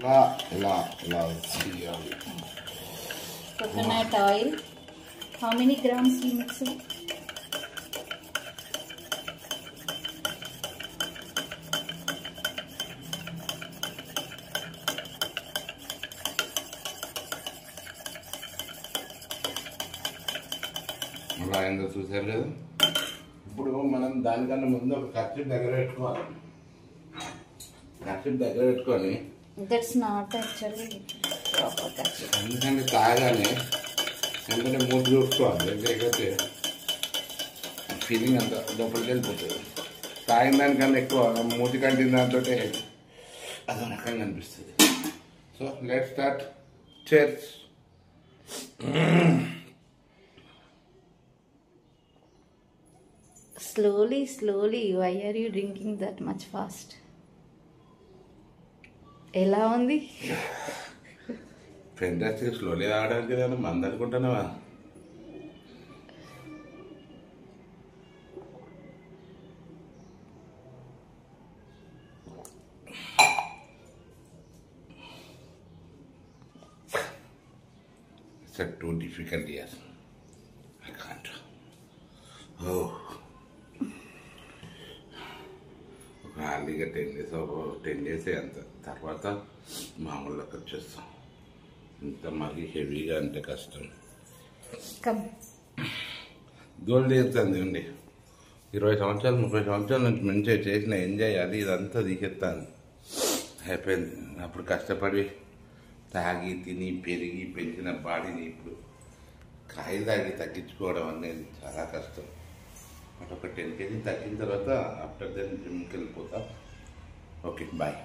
Coconut oil. How many grams you mix it? అలా అయిందో చూసారు కదా. ఇప్పుడు మనం దానికన్నా ముందు ఒక కర్చీఫ్ దగ్గర పెట్టుకోవాలి. కర్చీఫ్ దగ్గర పెట్టుకొని That's not actually proper curry. ఎందుకంటే తాగానే ఎందుకంటే మూడు చూసుకోవాలి, లేకపోతే ఫీలింగ్ అంతా లోపలికి వెళ్ళిపోతుంది. తాగిన దానికన్నా ఎక్కువ మూతి కంటిన దాంతో అదో రకంగా అనిపిస్తుంది. So let's start. Chairs. Slowly. Why are you drinking that much fast? ఎలా ఉంది? ఫెంటాస్టిక్. స్లోలీ తాగడానికి ఏదైనా మంది అనుకుంటున్నావా? It's too difficult, yes. I can't. Oh. ఖాళీగా 10 days అంత తర్వాత మామూలులోకి వచ్చేస్తాం. ఇంత మరీ హెవీగా అంటే కష్టం. గోల్డ్ తీరుతుంది అండి. 20 సంవత్సరాలు 30 సంవత్సరాల నుంచి మంచిగా చేసిన ఎంజాయ్ అది ఇదంతా తీసేస్తాను అయిపోయింది. అప్పుడు కష్టపడి తాగి తిని పెరిగి పెంచిన బాడీని ఇప్పుడు కాయలు తాగి తగ్గించుకోవడం అనేది చాలా కష్టం. బట్ ఒక 10 kg తగ్గిన తర్వాత ఆఫ్టర్ దెన్ జిమ్కి వెళ్ళిపోతా. Okay, bye.